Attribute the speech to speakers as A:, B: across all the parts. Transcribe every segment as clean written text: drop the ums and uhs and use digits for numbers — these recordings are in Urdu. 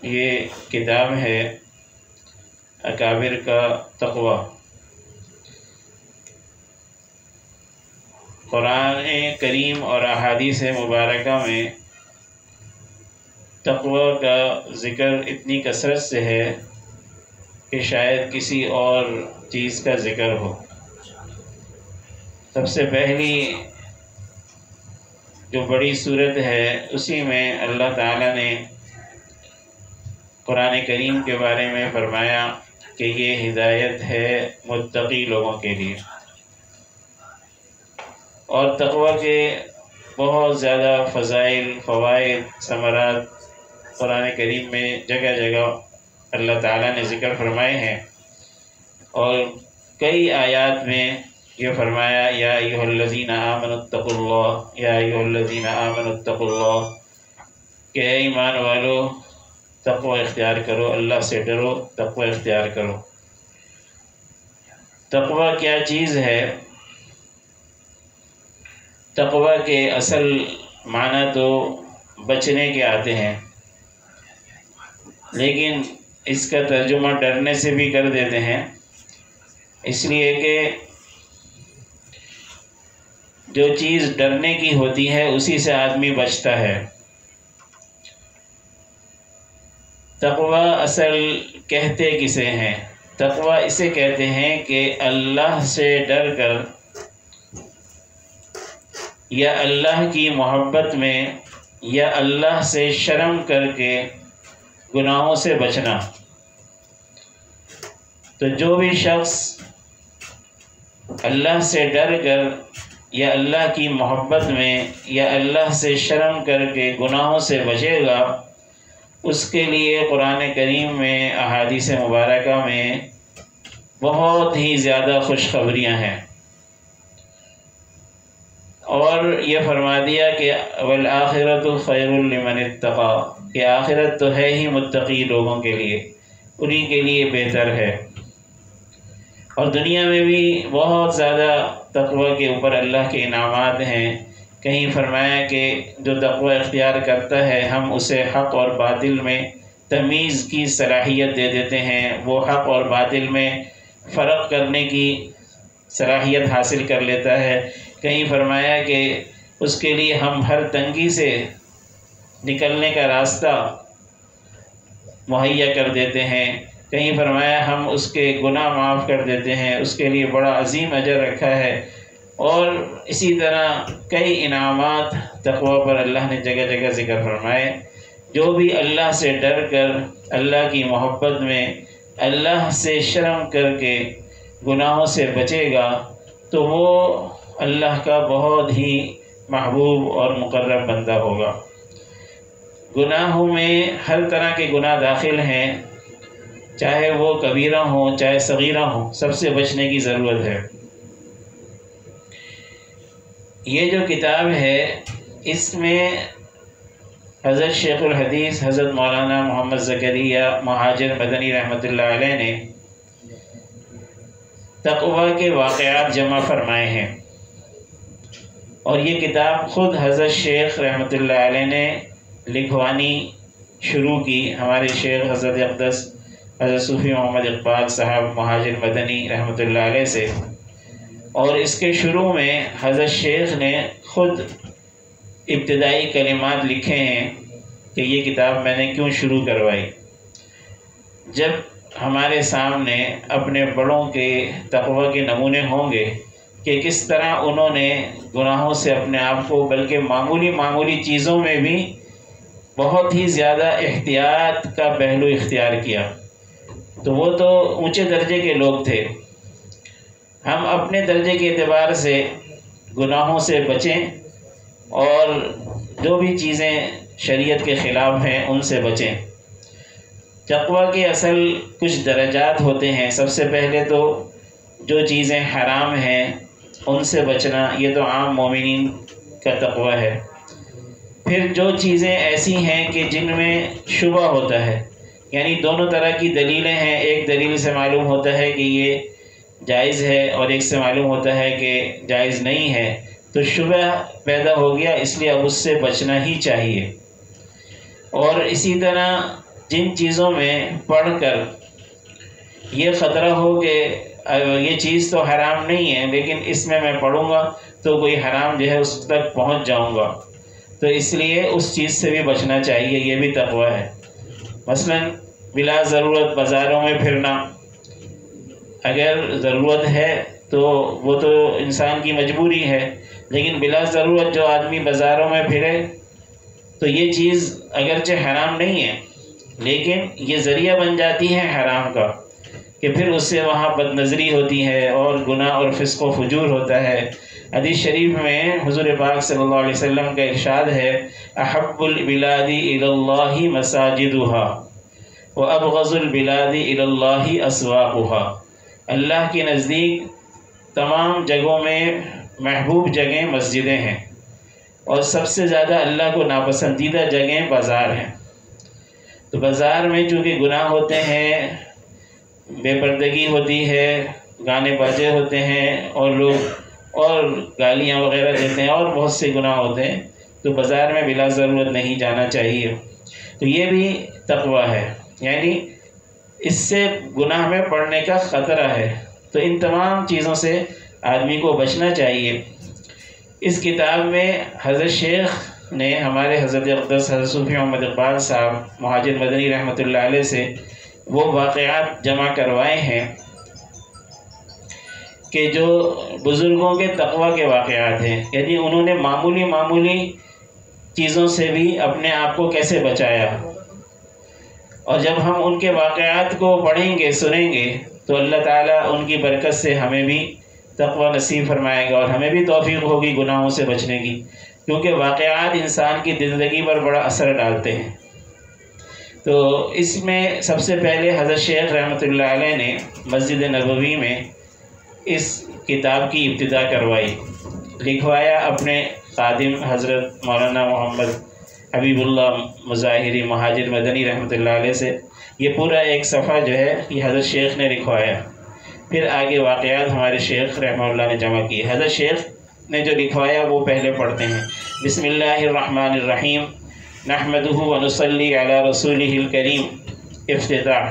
A: یہ کتاب ہے اکابر کا تقوی۔ قرآن کریم اور احادیث مبارکہ میں تقوی کا ذکر اتنی کثرت سے ہے کہ شاید کسی اور چیز کا ذکر ہو۔ سب سے پہلی جو بڑی صورت ہے اسی میں اللہ تعالیٰ نے قرآن کریم کے بارے میں فرمایا کہ یہ ہدایت ہے متقی لوگوں کے لیے، اور تقوی کے بہت زیادہ فضائل، فوائد، ثمرات قرآن کریم میں جگہ جگہ اللہ تعالیٰ نے ذکر فرمائے ہیں، اور کئی آیات میں یہ فرمایا یا ایھا الذین آمنوا اتقوا اللہ، یا ایھا الذین آمنوا اتقوا اللہ، کہ اے ایمان والو تقوی اختیار کرو، اللہ سے ڈرو، تقوی اختیار کرو۔ تقوی کیا چیز ہے؟ تقوی کے اصل معنی تو بچنے کے آتے ہیں، لیکن اس کا ترجمہ ڈرنے سے بھی کر دیتے ہیں، اس لیے کہ جو چیز ڈرنے کی ہوتی ہے اسی سے آدمی بچتا ہے۔ تقوی اصل کہتے کسے ہیں؟ تقوی اسے کہتے ہیں کہ اللہ سے ڈر کر یا اللہ کی محبت میں یا اللہ سے شرم کر کے گناہوں سے بچنا۔ تو جو بھی شخص اللہ سے ڈر کر یا اللہ کی محبت میں یا اللہ سے شرم کر کے گناہوں سے بچے گا، اس کے لیے قرآن کریم میں، احادیث مبارکہ میں بہت ہی زیادہ خوشخبریاں ہیں، اور یہ فرما دیا کہ وَالْآخِرَةُ خَيْرٌ لِمَنِ اتَّقَىٰ، کہ آخرت تو ہے ہی متقی لوگوں کے لیے، انہی کے لیے بہتر ہے۔ اور دنیا میں بھی بہت زیادہ تقوی کے اوپر اللہ کے انعامات ہیں۔ کہیں فرمایا کہ جو تقوی اختیار کرتا ہے ہم اسے حق اور باطل میں تمیز کی صلاحیت دے دیتے ہیں، وہ حق اور باطل میں فرق کرنے کی صلاحیت حاصل کر لیتا ہے۔ کہیں فرمایا کہ اس کے لیے ہم ہر تنگی سے نکلنے کا راستہ مہیا کر دیتے ہیں۔ کہیں فرمایا ہم اس کے گناہ معاف کر دیتے ہیں، اس کے لیے بڑا عظیم اجر رکھا ہے، اور اسی طرح کئی انعامات تقوی پر اللہ نے جگہ جگہ ذکر فرمائے۔ جو بھی اللہ سے ڈر کر، اللہ کی محبت میں، اللہ سے شرم کر کے گناہوں سے بچے گا تو وہ اللہ کا بہت ہی محبوب اور مقرب بندہ ہوگا۔ گناہوں میں ہر طرح کے گناہ داخل ہیں، چاہے وہ کبیرہ ہوں چاہے صغیرہ ہوں، سب سے بچنے کی ضرورت ہے۔ یہ جو کتاب ہے اس میں حضرت شیخ الحدیث حضرت مولانا محمد زکریا مہاجر مدنی رحمۃ اللہ علیہ نے تقوی کے واقعات جمع فرمائے ہیں، اور یہ کتاب خود حضرت شیخ رحمۃ اللہ علیہ نے لکھوانی شروع کی، ہمارے شیخ حضرت اقدس حضرت صوفی محمد اقبال صاحب مہاجر مدنی رحمۃ اللہ علیہ سے، اور اس کے شروع میں حضرت شیخ نے خود ابتدائی کلمات لکھے ہیں کہ یہ کتاب میں نے کیوں شروع کروائی۔ جب ہمارے سامنے اپنے بڑوں کے تقوی کے نمونے ہوں گے کہ کس طرح انہوں نے گناہوں سے اپنے آپ کو، بلکہ معمولی چیزوں میں بھی بہت ہی زیادہ احتیاط کا پہلو اختیار کیا، تو وہ تو اونچے درجے کے لوگ تھے۔ ہم اپنے درجے کے اعتبار سے گناہوں سے بچیں، اور جو بھی چیزیں شریعت کے خلاف ہیں ان سے بچیں۔ تقوی کے اصل کچھ درجات ہوتے ہیں۔ سب سے پہلے تو جو چیزیں حرام ہیں ان سے بچنا، یہ تو عام مومنین کا تقوی ہے۔ پھر جو چیزیں ایسی ہیں کہ جن میں شبہ ہوتا ہے، یعنی دونوں طرح کی دلیلیں ہیں، ایک دلیل سے معلوم ہوتا ہے کہ یہ جائز ہے اور ایک سے معلوم ہوتا ہے کہ جائز نہیں ہے، تو شبہ پیدا ہو گیا، اس لیے اب اس سے بچنا ہی چاہیے۔ اور اسی طرح جن چیزوں میں پڑھ کر یہ خطرہ ہو کہ یہ چیز تو حرام نہیں ہے لیکن اس میں پڑھوں گا تو کوئی حرام جو ہے اس تک پہنچ جاؤں گا، تو اس لیے اس چیز سے بھی بچنا چاہیے، یہ بھی تقویٰ ہے۔ مثلا بلا ضرورت بازاروں میں پھرنا، اگر ضرورت ہے تو وہ تو انسان کی مجبوری ہے، لیکن بلا ضرورت جو آدمی بازاروں میں پھرے تو یہ چیز اگرچہ حرام نہیں ہے لیکن یہ ذریعہ بن جاتی ہے حرام کا، کہ پھر اس سے وہاں بد نظری ہوتی ہے اور گناہ اور فسق و فجور ہوتا ہے۔ حدیث شریف میں حضور پاک صلی اللہ علیہ وسلم کا ارشاد ہے، احب البلاد الی اللہ مساجدها وابغض البلاد الی اللہ اسواقها، اللہ کے نزدیک تمام جگہوں میں محبوب جگہیں مسجدیں ہیں اور سب سے زیادہ اللہ کو ناپسندیدہ جگہیں بازار ہیں۔ تو بازار میں چونکہ گناہ ہوتے ہیں، بے پردگی ہوتی ہے، گانے باجے ہوتے ہیں اور لوگ اور گالیاں وغیرہ دیتے ہیں اور بہت سے گناہ ہوتے ہیں، تو بازار میں بلا ضرورت نہیں جانا چاہیے۔ تو یہ بھی تقویٰ ہے، یعنی اس سے گناہ میں پڑنے کا خطرہ ہے، تو ان تمام چیزوں سے آدمی کو بچنا چاہیے۔ اس کتاب میں حضرت شیخ نے ہمارے حضرت اقدس حضرت صوفی محمد اقبال صاحب مہاجر مدنی رحمۃ اللہ علیہ سے وہ واقعات جمع کروائے ہیں کہ جو بزرگوں کے تقویٰ کے واقعات ہیں، یعنی انہوں نے معمولی چیزوں سے بھی اپنے آپ کو کیسے بچایا، اور جب ہم ان کے واقعات کو پڑھیں گے سنیں گے تو اللہ تعالیٰ ان کی برکت سے ہمیں بھی تقویٰ نصیب فرمائے گا اور ہمیں بھی توفیق ہوگی گناہوں سے بچنے کی، کیونکہ واقعات انسان کی زندگی پر بڑا اثر ڈالتے ہیں۔ تو اس میں سب سے پہلے حضرت شیخ رحمۃ اللہ علیہ نے مسجد نبوی میں اس کتاب کی ابتدا کروائی، لکھوایا اپنے خادم حضرت مولانا محمد حبیب اللہ مظاہری مہاجر مدنی رحمۃ اللہ علیہ سے۔ یہ پورا ایک صفحہ جو ہے یہ حضرت شیخ نے لکھوایا، پھر آگے واقعات ہمارے شیخ رحمہ اللہ نے جمع کیے۔ حضرت شیخ نے جو لکھوایا وہ پہلے پڑھتے ہیں۔ بسم اللہ الرحمن الرحیم، نحمدہ ونصلی علی رسولہ الکریم۔ افتتاح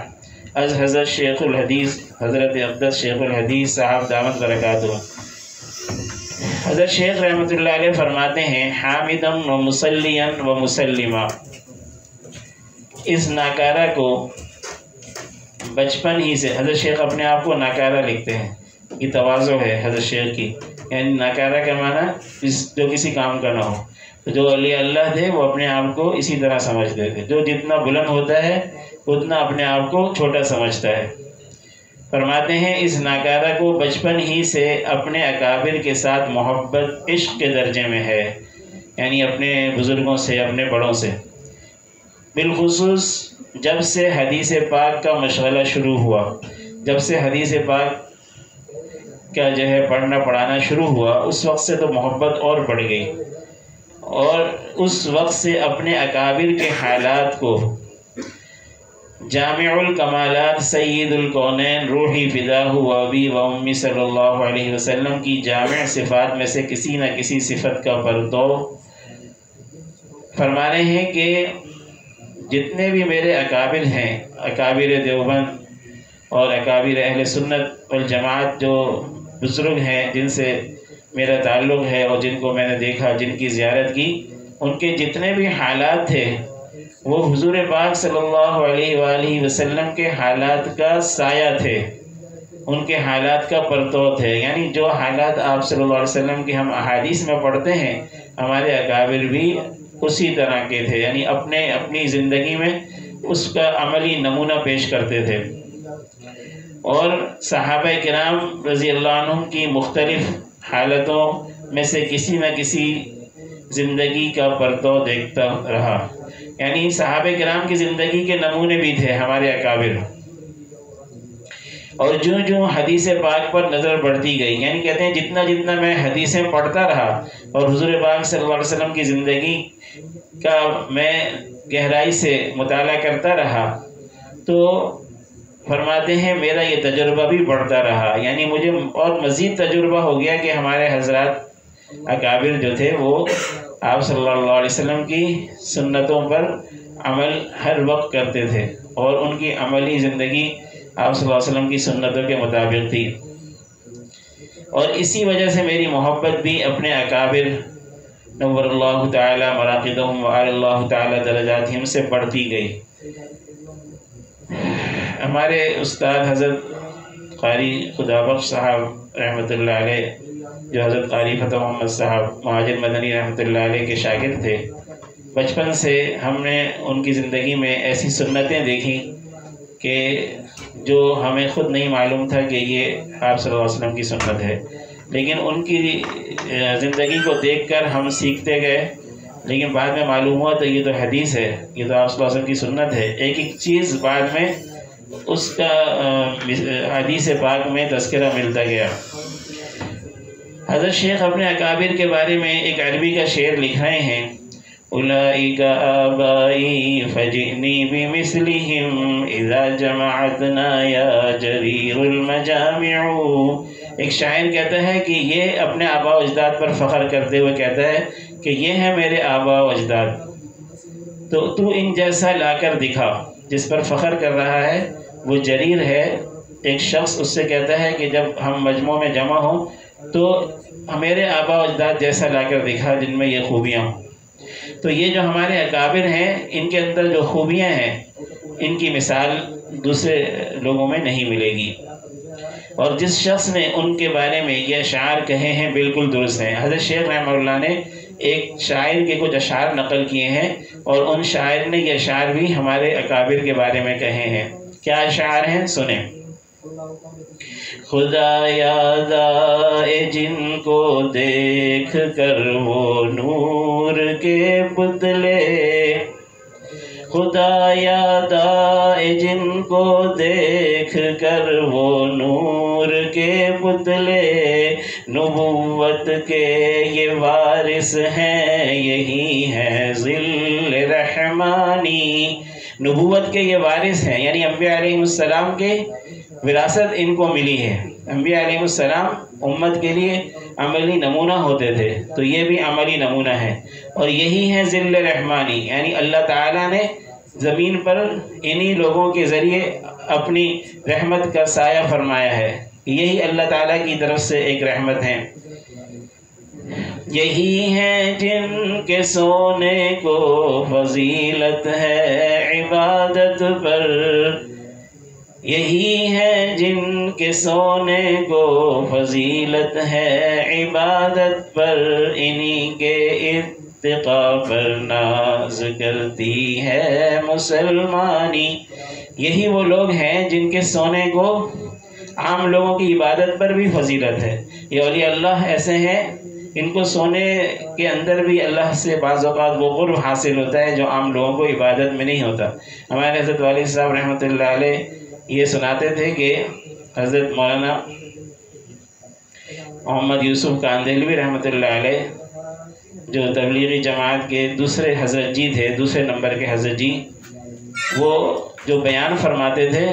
A: از حضرت شیخ الحدیث حضرت اقدس شیخ الحدیث صاحب دامت برکاتہ۔ حضرت شیخ رحمۃ اللہ علیہ فرماتے ہیں، حامدا و مصلیا و مسلما، اس ناکارہ کو بچپن ہی سے، حضرت شیخ اپنے آپ کو ناکارہ لکھتے ہیں، یہ تواضع ہے حضرت شیخ کی، یعنی ناکارہ کا معنی جو کسی کام کا نہ ہو، تو جو اولیاء اللہ تھے وہ اپنے آپ کو اسی طرح سمجھتے تھے، جو جتنا بلند ہوتا ہے اتنا اپنے آپ کو چھوٹا سمجھتا ہے۔ فرماتے ہیں اس ناکارہ کو بچپن ہی سے اپنے اکابر کے ساتھ محبت عشق کے درجے میں ہے، یعنی اپنے بزرگوں سے، اپنے بڑوں سے، بالخصوص جب سے حدیث پاک کا مشغلہ شروع ہوا، جب سے حدیث پاک کا جو ہے پڑھنا پڑھانا شروع ہوا، اس وقت سے تو محبت اور بڑھ گئی، اور اس وقت سے اپنے اکابر کے حالات کو، جامع الکمالات سید الکونین روحی فداہ و ابی و امی صلی اللہ علیہ وسلم کی جامع صفات میں سے کسی نہ کسی صفت کا پرتو فرما رہے ہیں کہ جتنے بھی میرے اکابر ہیں، اکابر دیوبند اور اکابر اہل سنت والجماعت جو بزرگ ہیں جن سے میرا تعلق ہے اور جن کو میں نے دیکھا، جن کی زیارت کی، ان کے جتنے بھی حالات تھے وہ حضور پاک صلی اللہ علیہ وآلہ وسلم کے حالات کا سایہ تھے، ان کے حالات کا پرتو تھے، یعنی جو حالات آپ صلی اللہ علیہ وسلم کی ہم احادیث میں پڑھتے ہیں، ہمارے اکابر بھی اسی طرح کے تھے، یعنی اپنی زندگی میں اس کا عملی نمونہ پیش کرتے تھے، اور صحابہ کرام رضی اللہ عنہم کی مختلف حالتوں میں سے کسی نہ کسی زندگی کا پرتو دیکھتا رہا، یعنی صحابہ کرام کی زندگی کے نمونے بھی تھے ہمارے اکابر، اور جو حدیث پاک پر نظر بڑھتی گئی، یعنی کہتے ہیں جتنا میں حدیثیں پڑھتا رہا اور حضور پاک صلی اللہ علیہ وسلم کی زندگی کا میں گہرائی سے مطالعہ کرتا رہا، تو فرماتے ہیں میرا یہ تجربہ بھی بڑھتا رہا، یعنی مجھے اور مزید تجربہ ہو گیا کہ ہمارے حضرات اکابر جو تھے وہ آپ صلی اللہ علیہ وسلم کی سنتوں پر عمل ہر وقت کرتے تھے، اور ان کی عملی زندگی آپ صلی اللہ علیہ وسلم کی سنتوں کے مطابق تھی۔ اور اسی وجہ سے میری محبت بھی اپنے اکابر نور اللہ تعالی مراقدہم وعلی اللہ تعالی درجاتہم سے بڑھتی گئی۔ ہمارے استاد حضرت قاری خدا بخش صاحب رحمۃ اللہ علیہ، جو حضرت قاری فتح محمد صاحب مہاجر مدنی رحمۃ اللہ علیہ کے شاگرد تھے، بچپن سے ہم نے ان کی زندگی میں ایسی سنتیں دیکھی کہ جو ہمیں خود نہیں معلوم تھا کہ یہ آپ صلی اللہ علیہ وسلم کی سنت ہے، لیکن ان کی زندگی کو دیکھ کر ہم سیکھتے گئے، لیکن بعد میں معلوم ہوا تو یہ تو حدیث ہے، یہ تو آپ صلی اللہ علیہ وسلم کی سنت ہے۔ ایک ایک چیز بعد میں اس کا حدیث پاک میں تذکرہ ملتا گیا۔ حضرت شیخ اپنے اکابر کے بارے میں ایک عربی کا شعر لکھ رہے ہیں، اولئک آبائی فجئنی بمثلہم اذا جمعتنا یا جریر المجامع۔ ایک شاعر کہتا ہے کہ یہ اپنے آباء و اجداد پر فخر کرتے ہوئے کہتا ہے کہ یہ ہیں میرے آباء و اجداد، تو ان جیسا لا کر دکھا۔ جس پر فخر کر رہا ہے وہ جریر ہے، ایک شخص اس سے کہتا ہے کہ جب ہم مجمع میں جمع ہوں تو میرے آباء و اجداد جیسا لا کر دکھا جن میں یہ خوبیاں ہوں۔ تو یہ جو ہمارے اکابر ہیں، ان کے اندر جو خوبیاں ہیں، ان کی مثال دوسرے لوگوں میں نہیں ملے گی۔ اور جس شخص نے ان کے بارے میں یہ اشعار کہے ہیں بالکل درست ہیں۔ حضرت شیخ رحمہ اللہ نے ایک شاعر کے کچھ اشعار نقل کیے ہیں، اور ان شاعر نے یہ اشعار بھی ہمارے اکابر کے بارے میں کہے ہیں۔ کیا اشعار ہیں؟ سنیں۔ خدا یاد آئے جن کو دیکھ کر وہ نور کے پتلے، خدا یاد آئے جن کو دیکھ کر وہ نور کے پتلے، نبوت کے یہ وارث ہیں یہی ہیں ذل رحمانی۔ نبوت کے یہ وارث ہیں، یعنی انبیاء علیہ السلام کے وراثت ان کو ملی ہے۔ انبیاء علیہ السلام امت کے لیے عملی نمونہ ہوتے تھے، تو یہ بھی عملی نمونہ ہے، اور یہی ہے ذل رحمانی، یعنی اللہ تعالیٰ نے زمین پر انہی لوگوں کے ذریعے اپنی رحمت کا سایہ فرمایا ہے۔ یہی اللہ تعالیٰ کی طرف سے ایک رحمت ہے۔ یہی ہیں جن کے سونے کو فضیلت ہے عبادت پر، یہی ہیں جن کے سونے کو فضیلت ہے عبادت پر، انہی کے اتقا پر ناز کرتی ہے مسلمانی۔ یہی وہ لوگ ہیں جن کے سونے کو عام لوگوں کی عبادت پر بھی فضیلت ہے۔ یہ اولیاء اللہ ایسے ہیں، ان کو سونے کے اندر بھی اللہ سے بعض اوقات وہ قرب حاصل ہوتا ہے جو عام لوگوں کو عبادت میں نہیں ہوتا۔ ہمارے حضرت والد صاحب رحمۃ اللہ علیہ یہ سناتے تھے کہ حضرت مولانا محمد یوسف کاندھلوی رحمۃ اللہ علیہ، جو تبلیغی جماعت کے دوسرے حضرت جی تھے، دوسرے نمبر کے حضرت جی، وہ جو بیان فرماتے تھے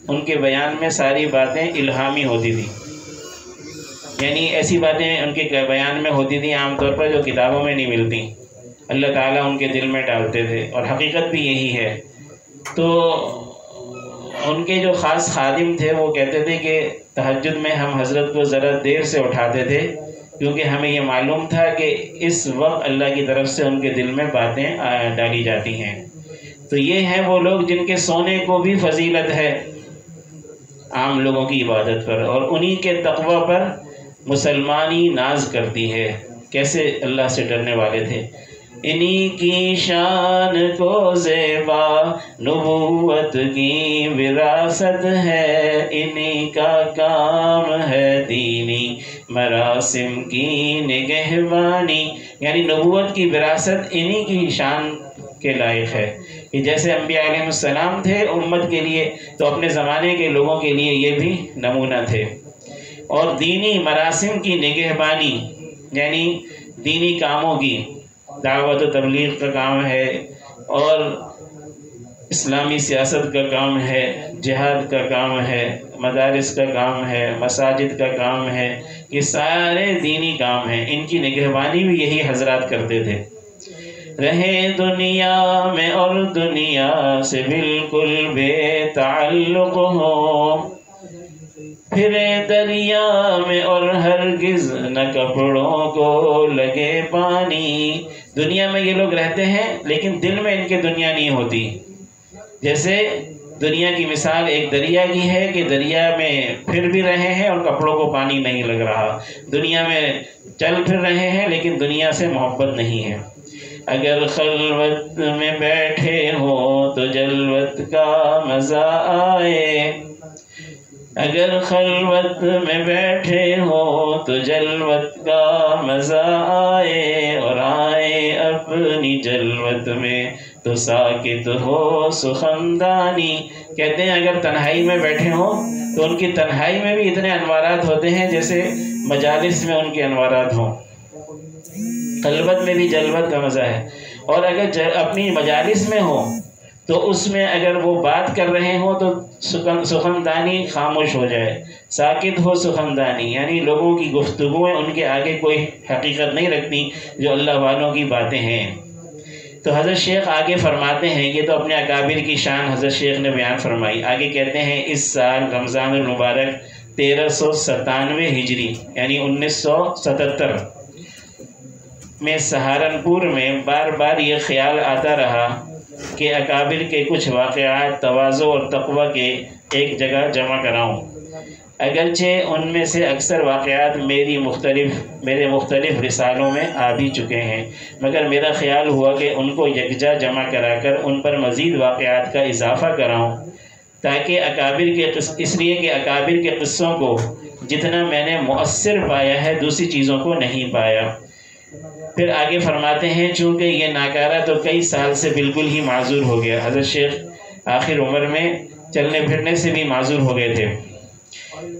A: ان کے بیان میں ساری باتیں الہامی ہوتی تھیں، یعنی ایسی باتیں ان کے بیان میں ہوتی تھیں عام طور پر جو کتابوں میں نہیں ملتی، اللہ تعالیٰ ان کے دل میں ڈالتے تھے، اور حقیقت بھی یہی ہے۔ تو ان کے جو خاص خادم تھے وہ کہتے تھے کہ تہجد میں ہم حضرت کو ذرا دیر سے اٹھاتے تھے، کیونکہ ہمیں یہ معلوم تھا کہ اس وقت اللہ کی طرف سے ان کے دل میں باتیں ڈالی جاتی ہیں۔ تو یہ ہیں وہ لوگ جن کے سونے کو بھی فضیلت ہے عام لوگوں کی عبادت پر، اور انہی کے تقوی پر مسلمانی ناز کرتی ہے۔ کیسے اللہ سے ڈرنے والے تھے۔ انہی کی شان کو زیبا نبوت کی وراثت ہے، انہی کا کام ہے دینی مراسم کی نگہبانی، یعنی نبوت کی وراثت انہی کی شان کے لائق ہے کہ جیسے انبیاء علیہ السلام تھے امت کے لیے، تو اپنے زمانے کے لوگوں کے لیے یہ بھی نمونہ تھے۔ اور دینی مراسم کی نگہبانی، یعنی دینی کاموں کی، دعوت و تبلیغ کا کام ہے، اور اسلامی سیاست کا کام ہے، جہاد کا کام ہے، مدارس کا کام ہے، مساجد کا کام ہے، یہ سارے دینی کام ہیں، ان کی نگہبانی بھی یہی حضرات کرتے تھے۔ رہے دنیا میں اور دنیا سے بالکل بے تعلق ہو، پھرے دریا میں اور ہرگز نہ کپڑوں کو لگے پانی۔ دنیا میں یہ لوگ رہتے ہیں لیکن دل میں ان کے دنیا نہیں ہوتی۔ جیسے دنیا کی مثال ایک دریا کی ہے کہ دریا میں پھر بھی رہے ہیں اور کپڑوں کو پانی نہیں لگ رہا، دنیا میں چل پھر رہے ہیں لیکن دنیا سے محبت نہیں ہے۔ اگر خلوت میں بیٹھے ہو تو جلوت کا مزہ آئے، اگر خلوت میں بیٹھے ہو تو جلوت کا مزہ آئے، اور آئے اپنی جلوت میں تو ساکت ہو سخندانی۔ کہتے ہیں اگر تنہائی میں بیٹھے ہوں تو ان کی تنہائی میں بھی اتنے انوارات ہوتے ہیں جیسے مجالس میں ان کے انوارات ہوں۔ خلوت میں بھی جلوت کا مزہ ہے، اور اگر اپنی مجالس میں ہو تو اس میں اگر وہ بات کر رہے ہوں تو سخندانی خاموش ہو جائے، ساکت ہو سخندانی، یعنی لوگوں کی گفتگویں ان کے آگے کوئی حقیقت نہیں رکھتی جو اللہ والوں کی باتیں ہیں۔ تو حضرت شیخ آگے فرماتے ہیں، یہ تو اپنے اکابر کی شان حضرت شیخ نے بیان فرمائی، آگے کہتے ہیں اس سال رمضان المبارک 1397 ہجری یعنی 1977 میں سہارنپور میں بار بار یہ خیال آتا رہا کہ اکابر کے کچھ واقعات تواضع اور تقوی کے ایک جگہ جمع کراؤں۔ اگرچہ ان میں سے اکثر واقعات میرے مختلف رسالوں میں آ بھی چکے ہیں، مگر میرا خیال ہوا کہ ان کو یکجا جمع کرا کر ان پر مزید واقعات کا اضافہ کراؤں، تاکہ اس لیے کہ اکابر کے قصوں کو جتنا میں نے مؤثر پایا ہے دوسری چیزوں کو نہیں پایا۔ پھر آگے فرماتے ہیں چونکہ یہ ناکارہ تو کئی سال سے بالکل ہی معذور ہو گیا، حضرت شیخ آخر عمر میں چلنے پھرنے سے بھی معذور ہو گئے تھے،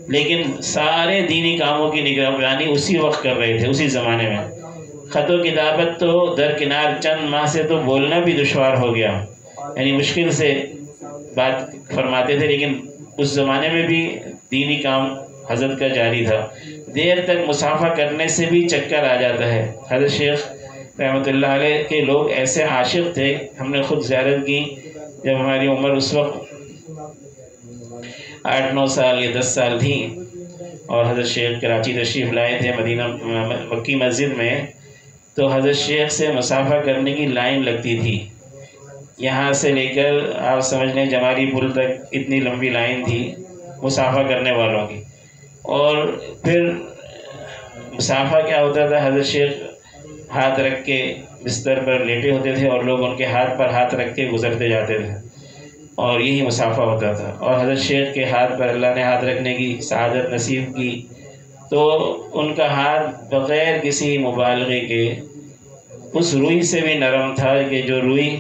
A: لیکن سارے دینی کاموں کی نگرانی اسی وقت کر رہے تھے، اسی زمانے میں۔ خط و کتابت تو درکنار، چند ماہ سے تو بولنا بھی دشوار ہو گیا، یعنی مشکل سے بات فرماتے تھے، لیکن اس زمانے میں بھی دینی کام حضرت کا جاری تھا۔ دیر تک مسافہ کرنے سے بھی چکر آ جاتا ہے۔ حضرت شیخ رحمۃ اللہ علیہ کے لوگ ایسے عاشق تھے، ہم نے خود زیارت کی جب ہماری عمر اس وقت 8-9 سال یا 10 سال تھی، اور حضرت شیخ کراچی تشریف لائے تھے مدینہ مکی مسجد میں، تو حضرت شیخ سے مسافہ کرنے کی لائن لگتی تھی، یہاں سے لے کر آپ سمجھ لیں جمالی پل تک اتنی لمبی لائن تھی مسافہ کرنے والوں کی۔ اور پھر مسافہ کیا ہوتا تھا، حضرت شیخ ہاتھ رکھ کے بستر پر لیٹے ہوتے تھے اور لوگ ان کے ہاتھ پر ہاتھ رکھ کے گزرتے جاتے تھے، اور یہی مسافہ ہوتا تھا۔ اور حضرت شیخ کے ہاتھ پر اللہ نے ہاتھ رکھنے کی سعادت نصیب کی، تو ان کا ہاتھ بغیر کسی مبالغے کے اس روئی سے بھی نرم تھا کہ جو روئی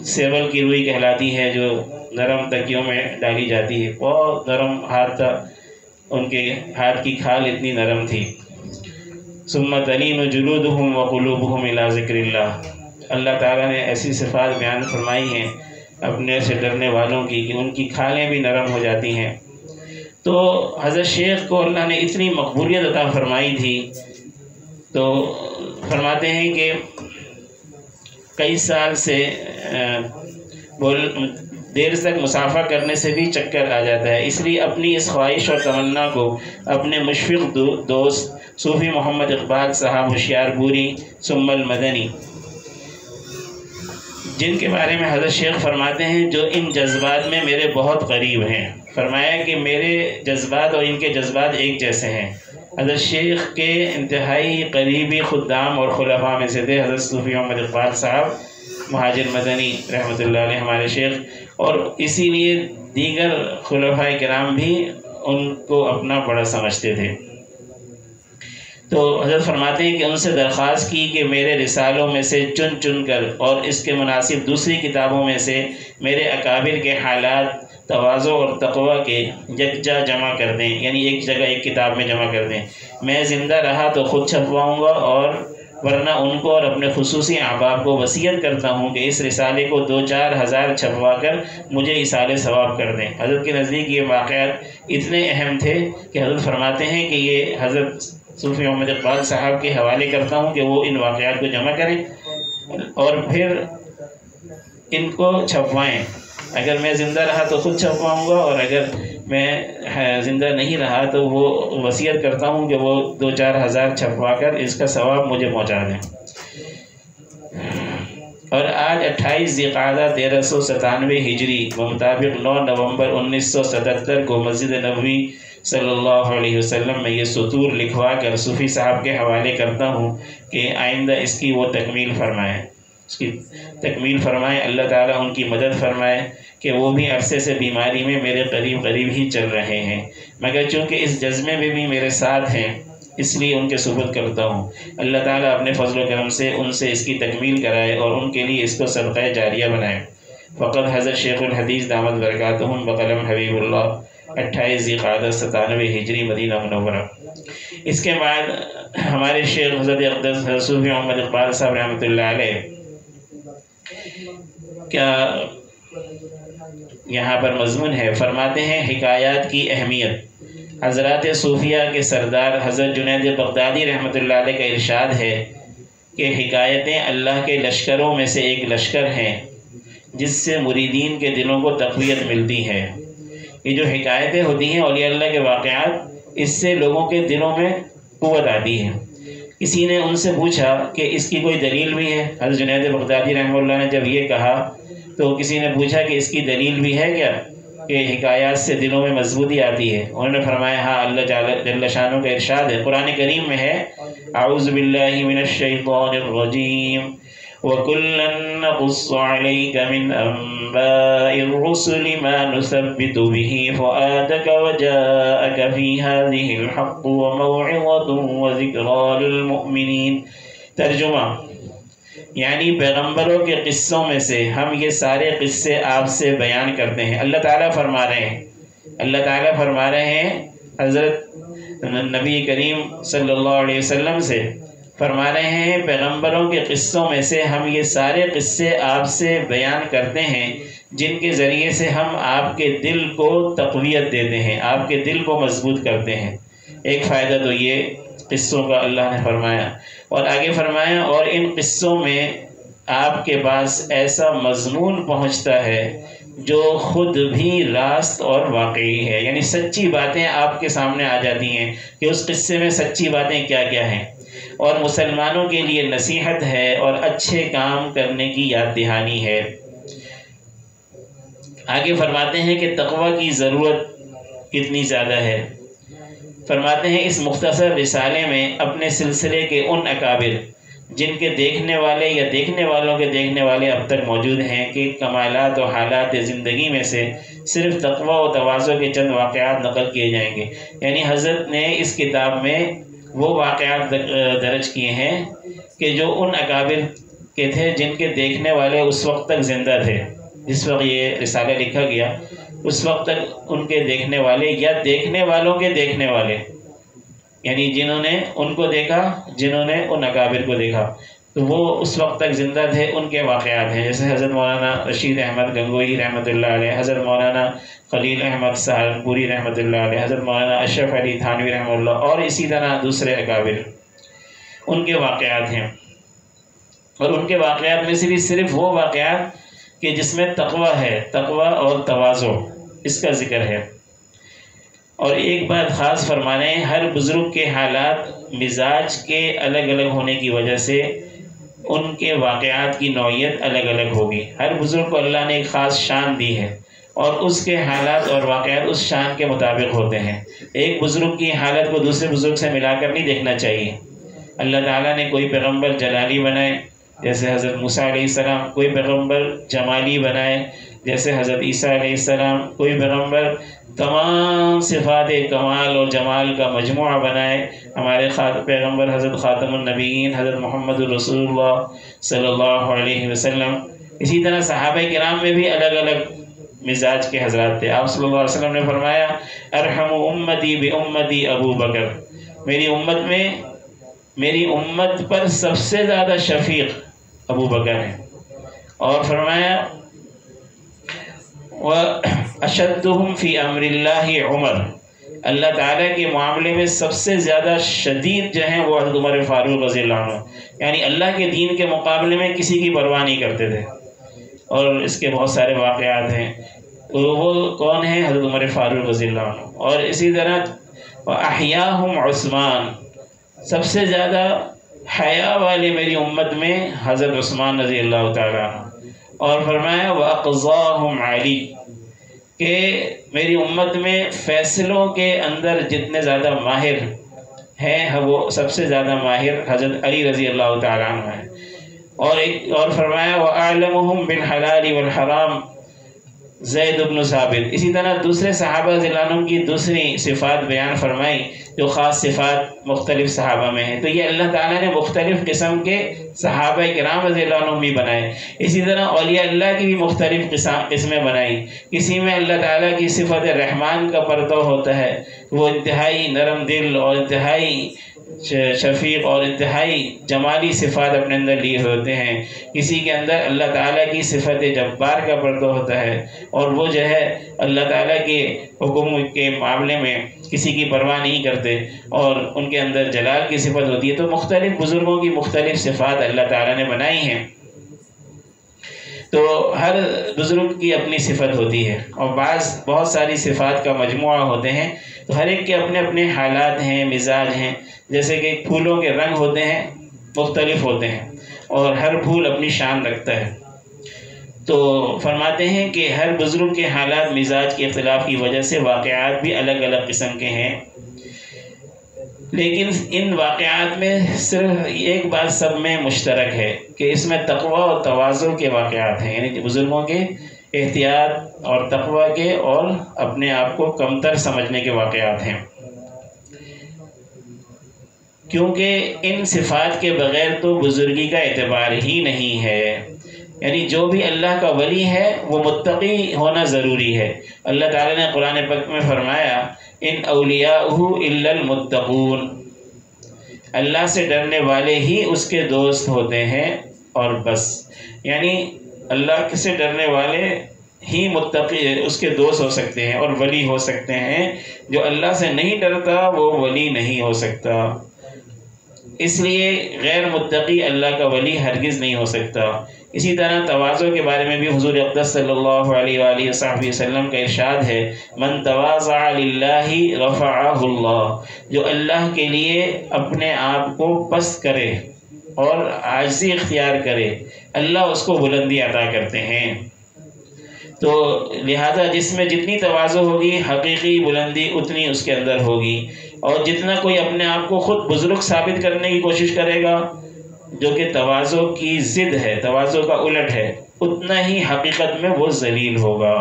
A: سیول کی روئی کہلاتی ہے، جو نرم تکیوں میں ڈالی جاتی ہے، بہت نرم ہاتھ تھا، ان کے ہاتھ کی کھال اتنی نرم تھی۔ ثم تلین جلودہم وقلوبہم الی ذکر اللہ، اللہ تعالیٰ نے ایسی صفات بیان فرمائی ہیں اپنے سے ڈرنے والوں کی کہ ان کی کھالیں بھی نرم ہو جاتی ہیں۔ تو حضرت شیخ کو اللہ نے اتنی مقبولیت عطا فرمائی تھی، تو فرماتے ہیں کہ کئی سال سے دیر تک مسافہ کرنے سے بھی چکر آ جاتا ہے، اس لیے اپنی اس خواہش اور تمنا کو اپنے مشفق دوست صوفی محمد اقبال صاحب ہوشیار پوری ثم المدنی، جن کے بارے میں حضرت شیخ فرماتے ہیں جو ان جذبات میں میرے بہت قریب ہیں، فرمایا کہ میرے جذبات اور ان کے جذبات ایک جیسے ہیں۔ حضرت شیخ کے انتہائی قریبی خدام اور خلفاء میں سے تھے حضرت صوفی محمد اقبال صاحب مہاجر مدنی رحمۃ اللہ علیہ ہمارے شیخ، اور اسی لیے دیگر خلفاء کرام بھی ان کو اپنا بڑا سمجھتے تھے۔ تو حضرت فرماتے ہیں کہ ان سے درخواست کی کہ میرے رسالوں میں سے چن چن کر اور اس کے مناسب دوسری کتابوں میں سے میرے اکابر کے حالات تواضع اور تقوی کے یکجا جمع کر دیں، یعنی ایک جگہ ایک کتاب میں جمع کر دیں۔ میں زندہ رہا تو خود چھپواؤں گا، اور ورنہ ان کو اور اپنے خصوصی احباب کو وصیت کرتا ہوں کہ اس رسالے کو 2-4 ہزار چھپوا کر مجھے ایصال ثواب کر دیں۔ حضرت کے نزدیک یہ واقعات اتنے اہم تھے کہ حضرت فرماتے ہیں کہ یہ حضرت صوفی محمد اقبال صاحب کے حوالے کرتا ہوں کہ وہ ان واقعات کو جمع کریں اور پھر ان کو چھپوائیں. اگر میں زندہ رہا تو خود چھپواؤں گا، اور اگر میں زندہ نہیں رہا تو وہ وصیت کرتا ہوں کہ وہ 2-4 ہزار چھپوا کر اس کا ثواب مجھے پہنچا دیں. اور آج 28 ذی القعدہ 1397 ہجری مطابق 9 نومبر 1977 کو مسجد نبوی صلی اللہ علیہ وسلم میں یہ سطور لکھوا کر صوفی صاحب کے حوالے کرتا ہوں کہ آئندہ اس کی وہ تکمیل فرمائیں، اس کی تکمیل فرمائیں. اللہ تعالیٰ ان کی مدد فرمائے کہ وہ بھی عرصے سے بیماری میں میرے قریب ہی چل رہے ہیں، مگر چونکہ اس جذبے میں بھی میرے ساتھ ہیں اس لیے ان کے سپرد کرتا ہوں. اللہ تعالیٰ اپنے فضل و کرم سے ان سے اس کی تکمیل کرائے اور ان کے لیے اس کو صدقہ جاریہ بنائے. فقط حضرت شیخ الحدیث دامت برکاتہم بقلم حبیب اللہ 28 ذی القعدہ 97 ہجری مدینہ منورہ. اس کے بعد ہمارے شیخ حضرت اقدس صوفی محمد اقبال صاحب رحمۃ اللہ علیہ کیا یہاں پر مضمون ہے. فرماتے ہیں حکایات کی اہمیت. حضرات صوفیہ کے سردار حضرت جنید بغدادی رحمۃ اللہ علیہ کا ارشاد ہے کہ حکایتیں اللہ کے لشکروں میں سے ایک لشکر ہیں جس سے مریدین کے دلوں کو تقویت ملتی ہے. یہ جو حکایتیں ہوتی ہیں اولیاء اللہ کے واقعات، اس سے لوگوں کے دلوں میں قوت آتی ہے. کسی نے ان سے پوچھا کہ اس کی کوئی دلیل بھی ہے. حضرت جنید بغدادی رحمہ اللہ نے جب یہ کہا تو کسی نے پوچھا کہ اس کی دلیل بھی ہے کیا کہ حکایات سے دلوں میں مضبوطی آتی ہے. انہوں نے فرمایا ہاں، اللہ جل شانہ کا ارشاد ہے، قرآن کریم میں ہے اعوذ باللہ من الشیطان الرجیم وَكُلًّا نَقُصُّ عَلَيْكَ مِنْ أَنْبَاءِ الرُّسُلِ مَا نُثَبِّتُ بِهِ فُؤَادَكَ وَجَاءَكَ فِي هَذِهِ الْحَقُّ وَمَوْعِظَةٌ وَذِكْرَىٰ لِلْمُؤْمِنِينَ. ترجمہ یعنی پیغمبروں کے قصوں میں سے ہم یہ سارے قصے آپ سے بیان کرتے ہیں. اللہ تعالیٰ فرما رہے ہیں حضرت نبی کریم صلی اللہ علیہ وسلم سے، فرما رہے ہیں پیغمبروں کے قصوں میں سے ہم یہ سارے قصے آپ سے بیان کرتے ہیں جن کے ذریعے سے ہم آپ کے دل کو تقویت دیتے ہیں، آپ کے دل کو مضبوط کرتے ہیں. ایک فائدہ تو یہ قصوں کا اللہ نے فرمایا، اور آگے فرمایا اور ان قصوں میں آپ کے پاس ایسا مضمون پہنچتا ہے جو خود بھی راست اور واقعی ہے. یعنی سچی باتیں آپ کے سامنے آ جاتی ہیں کہ اس قصے میں سچی باتیں کیا کیا ہیں، اور مسلمانوں کے لیے نصیحت ہے اور اچھے کام کرنے کی یاد دہانی ہے. آگے فرماتے ہیں کہ تقوی کی ضرورت کتنی زیادہ ہے. فرماتے ہیں اس مختصر رسالے میں اپنے سلسلے کے ان اکابر جن کے دیکھنے والے یا دیکھنے والوں کے دیکھنے والے اب تک موجود ہیں کہ کمالات و حالات زندگی میں سے صرف تقوی و تواضع کے چند واقعات نقل کیے جائیں گے. یعنی حضرت نے اس کتاب میں وہ واقعات درج کیے ہیں کہ جو ان اکابر کے تھے جن کے دیکھنے والے اس وقت تک زندہ تھے. جس وقت یہ رسالہ لکھا گیا اس وقت تک ان کے دیکھنے والے یا دیکھنے والوں کے دیکھنے والے، یعنی جنہوں نے ان کو دیکھا، جنہوں نے ان اکابر کو دیکھا، تو وہ اس وقت تک زندہ تھے. ان کے واقعات ہیں جیسے حضرت مولانا رشید احمد گنگوئی رحمۃ اللہ علیہ، حضرت مولانا خلیل احمد سہارنپوری رحمۃ اللہ علیہ، حضرت مولانا اشرف علی تھانوی رحمۃ اللہ، اور اسی طرح دوسرے اکابر. ان کے واقعات ہیں، اور ان کے واقعات میں سے بھی صرف وہ واقعات کہ جس میں تقوی ہے، تقوی اور تواضع اس کا ذکر ہے. اور ایک بات خاص فرمانے، ہر بزرگ کے حالات مزاج کے الگ الگ ہونے کی وجہ سے ان کے واقعات کی نوعیت الگ الگ ہوگی. ہر بزرگ کو اللہ نے ایک خاص شان دی ہے اور اس کے حالات اور واقعات اس شان کے مطابق ہوتے ہیں. ایک بزرگ کی حالت کو دوسرے بزرگ سے ملا کر نہیں دیکھنا چاہیے. اللہ تعالیٰ نے کوئی پیغمبر جلالی بنائے جیسے حضرت موسیٰ علیہ السلام، کوئی پیغمبر جمالی بنائے جیسے حضرت عیسیٰ علیہ السلام، کوئی پیغمبر تمام صفات کمال اور جمال کا مجموعہ بنائے. ہمارے پیغمبر حضرت خاتم النبیین حضرت محمد رسول اللہ صلی اللہ علیہ وسلم. اسی طرح صحابہ کرام میں بھی الگ الگ مزاج کے حضرات تھے. آپ صلی اللہ علیہ وسلم نے فرمایا ارحم امتی بامتی ابو بکر، میری امت پر سب سے زیادہ شفیق ابو بکر ہیں. اور فرمایا وَأَشَدُّهُمْ فِي أَمْرِ اللَّهِ عمر، اللہ تعالیٰ کے معاملے میں سب سے زیادہ شدید جو ہیں وہ حضرت عمر فاروق رضی اللہ عنہ، یعنی اللہ کے دین کے مقابلے میں کسی کی پرواہ نہیں کرتے تھے، اور اس کے بہت سارے واقعات ہیں۔ وہ کون ہیں؟ حضرت عمر فاروق رضی اللہ عنہ۔ اور اسی طرح احیاہم عثمان، سب سے زیادہ حیا والے میری امت میں حضرت عثمان رضی اللہ تعالیٰ عنہ۔ اور فرمایا وَأَقْضَاهُمْ عَلِي، کہ میری امت میں فیصلوں کے اندر جتنے زیادہ ماہر ہیں وہ سب سے زیادہ ماہر حضرت علی رضی اللہ تعالیٰ عنہ ہیں۔ اور فرمایا وَأَعْلَمُهُمْ بِالْحَلَالِ وَالْحَرَامِ زید بن ثابت۔ اسی طرح دوسرے صحابہ رضی اللہ عنہ کی دوسری صفات بیان فرمائی جو خاص صفات مختلف صحابہ میں ہیں۔ تو یہ اللہ تعالیٰ نے مختلف قسم کے صحابہ کرام رضی اللہ عنہ بھی بنائے۔ اسی طرح اولیاء اللہ کی بھی مختلف قسمیں بنائی۔ کسی میں اللہ تعالیٰ کی صفت رحمان کا پرتو ہوتا ہے، وہ انتہائی نرم دل اور انتہائی شفیق اور انتہائی جمالی صفات اپنے اندر لیے ہوتے ہیں۔ کسی کے اندر اللہ تعالیٰ کی صفت جبار کا پردہ ہوتا ہے، اور وہ جو ہے اللہ تعالیٰ کے حکم کے معاملے میں کسی کی پرواہ نہیں کرتے، اور ان کے اندر جلال کی صفت ہوتی ہے۔ تو مختلف بزرگوں کی مختلف صفات اللہ تعالیٰ نے بنائی ہیں۔ تو ہر بزرگ کی اپنی صفت ہوتی ہے، اور بہت ساری صفات کا مجموعہ ہوتے ہیں۔ تو ہر ایک کے اپنے اپنے حالات ہیں، مزاج ہیں۔ جیسے کہ پھولوں کے رنگ ہوتے ہیں، مختلف ہوتے ہیں، اور ہر پھول اپنی شان رکھتا ہے۔ تو فرماتے ہیں کہ ہر بزرگ کے حالات مزاج کے اختلاف کی وجہ سے واقعات بھی الگ الگ قسم کے ہیں، لیکن ان واقعات میں صرف ایک بات سب میں مشترک ہے کہ اس میں تقوی اور تواضع کے واقعات ہیں، یعنی بزرگوں کے احتیاط اور تقوی کے اور اپنے آپ کو کمتر سمجھنے کے واقعات ہیں، کیونکہ ان صفات کے بغیر تو بزرگی کا اعتبار ہی نہیں ہے۔ یعنی جو بھی اللہ کا ولی ہے وہ متقی ہونا ضروری ہے۔ اللہ تعالیٰ نے قرآن پاک میں فرمایا ان اولیاءہ الا المتقون، اللہ سے ڈرنے والے ہی اس کے دوست ہوتے ہیں اور بس، یعنی اللہ سے ڈرنے والے ہی متقی اس کے دوست ہو سکتے ہیں اور ولی ہو سکتے ہیں۔ جو اللہ سے نہیں ڈرتا وہ ولی نہیں ہو سکتا، اس لیے غیر متقی اللہ کا ولی ہرگز نہیں ہو سکتا۔ اسی طرح تواضع کے بارے میں بھی حضور اقدس صلی اللہ علیہ وآلہ وسلم کا ارشاد ہے من تواضع للہ رفعہ اللہ، جو اللہ کے لیے اپنے آپ کو پست کرے اور عاجزی اختیار کرے اللہ اس کو بلندی عطا کرتے ہیں۔ تو لہذا جس میں جتنی تواضع ہوگی حقیقی بلندی اتنی اس کے اندر ہوگی، اور جتنا کوئی اپنے آپ کو خود بزرگ ثابت کرنے کی کوشش کرے گا جو کہ تواضع کی ضد ہے، تواضع کا الٹ ہے، اتنا ہی حقیقت میں وہ ذلیل ہوگا۔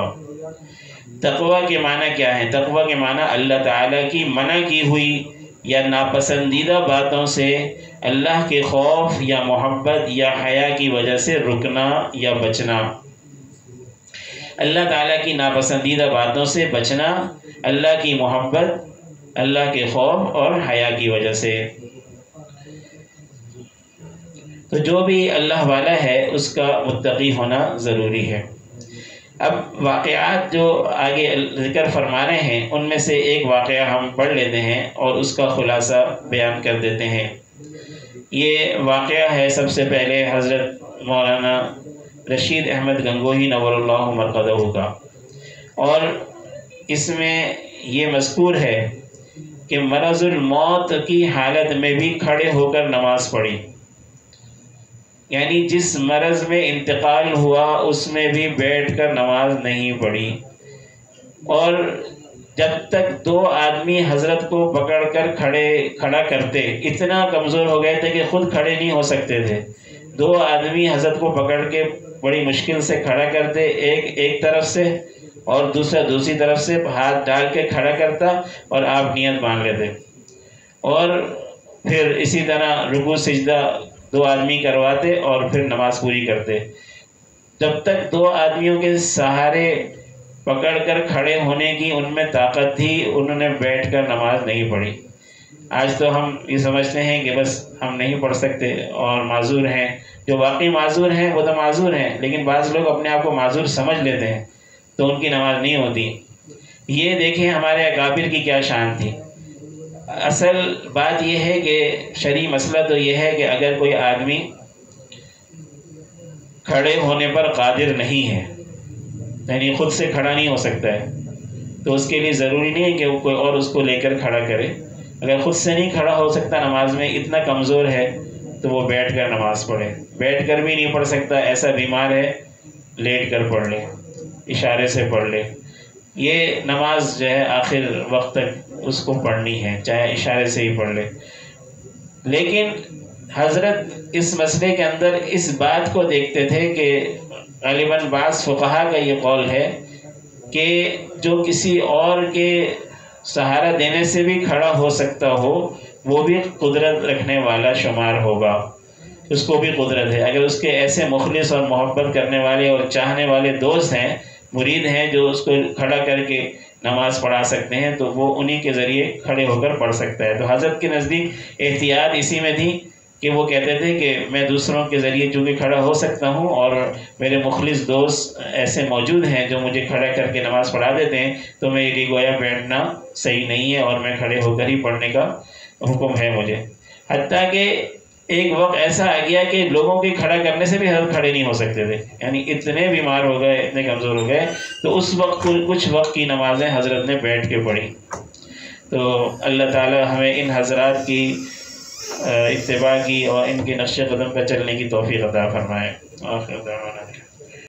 A: تقوی کے معنی کیا ہے؟ تقوی کے معنی اللہ تعالیٰ کی منع کی ہوئی یا ناپسندیدہ باتوں سے اللہ کے خوف یا محبت یا حیا کی وجہ سے رکنا یا بچنا۔ اللہ تعالیٰ کی ناپسندیدہ باتوں سے بچنا اللہ کی محبت، اللہ کے خوف اور حیا کی وجہ سے۔ تو جو بھی اللہ والا ہے اس کا متقی ہونا ضروری ہے۔ اب واقعات جو آگے ذکر فرما رہے ہیں ان میں سے ایک واقعہ ہم پڑھ لیتے ہیں اور اس کا خلاصہ بیان کر دیتے ہیں۔ یہ واقعہ ہے سب سے پہلے حضرت مولانا رشید احمد گنگوہی نور اللہ مرقدہ کا، اور اس میں یہ مذکور ہے کہ مرض الموت کی حالت میں بھی کھڑے ہو کر نماز پڑھی، یعنی جس مرض میں انتقال ہوا اس میں بھی بیٹھ کر نماز نہیں پڑھی، اور جب تک دو آدمی حضرت کو پکڑ کر کھڑا کرتے، اتنا کمزور ہو گئے تھے کہ خود کھڑے نہیں ہو سکتے تھے، دو آدمی حضرت کو پکڑ کے بڑی مشکل سے کھڑا کرتے، ایک طرف سے اور دوسرا دوسری طرف سے ہاتھ ڈال کے کھڑا کرتا اور آپ نیت مان لیتے، اور پھر اسی طرح رکوع سجدہ دو آدمی کرواتے اور پھر نماز پوری کرتے۔ جب تک دو آدمیوں کے سہارے پکڑ کر کھڑے ہونے کی ان میں طاقت تھی انہوں نے بیٹھ کر نماز نہیں پڑھی۔ آج تو ہم یہ سمجھتے ہیں کہ بس ہم نہیں پڑھ سکتے اور معذور ہیں، جو واقعی معذور ہیں وہ تو معذور ہیں، لیکن بعض لوگ اپنے آپ کو معذور سمجھ لیتے ہیں تو ان کی نماز نہیں ہوتی۔ یہ دیکھیں ہمارے اکابر کی کیا شان تھی۔ اصل بات یہ ہے کہ شرعی مسئلہ تو یہ ہے کہ اگر کوئی آدمی کھڑے ہونے پر قادر نہیں ہے، یعنی خود سے کھڑا نہیں ہو سکتا ہے، تو اس کے لیے ضروری نہیں ہے کہ وہ کوئی اور اس کو لے کر کھڑا کرے۔ اگر خود سے نہیں کھڑا ہو سکتا نماز میں، اتنا کمزور ہے، تو وہ بیٹھ کر نماز پڑھے۔ بیٹھ کر بھی نہیں پڑھ سکتا، ایسا بیمار ہے، لیٹ کر پڑھ لے، اشارے سے پڑھ لے۔ یہ نماز جو ہے آخر وقت تک اس کو پڑھنی ہے، چاہے اشارے سے ہی پڑھ لے۔ لیکن حضرت اس مسئلے کے اندر اس بات کو دیکھتے تھے کہ غالباً بعض فقہا کا یہ قول ہے کہ جو کسی اور کے سہارا دینے سے بھی کھڑا ہو سکتا ہو، وہ بھی قدرت رکھنے والا شمار ہوگا، اس کو بھی قدرت ہے۔ اگر اس کے ایسے مخلص اور محبت کرنے والے اور چاہنے والے دوست ہیں، مرید ہیں، جو اس کو کھڑا کر کے نماز پڑھا سکتے ہیں، تو وہ انہی کے ذریعے کھڑے ہو کر پڑھ سکتا ہے۔ تو حضرت کے نزدیک احتیاط اسی میں تھی کہ وہ کہتے تھے کہ میں دوسروں کے ذریعے چونکہ کھڑا ہو سکتا ہوں اور میرے مخلص دوست ایسے موجود ہیں جو مجھے کھڑا کر کے نماز پڑھا دیتے ہیں، تو میری گویا بیٹھنا صحیح نہیں ہے اور میں کھڑے ہو کر ہی پڑھنے کا حکم ہے مجھے۔ حتیٰ کہ ایک وقت ایسا آ گیا کہ لوگوں کے کھڑا کرنے سے بھی حضرت کھڑے نہیں ہو سکتے تھے، یعنی اتنے بیمار ہو گئے، اتنے کمزور ہو گئے، تو اس وقت کچھ وقت کی نمازیں حضرت نے بیٹھ کے پڑھی۔ تو اللہ تعالی ہمیں ان حضرات کی اتباع کی اور ان کے نقش قدم پر چلنے کی توفیق عطا فرمائے۔ آخر دعوانا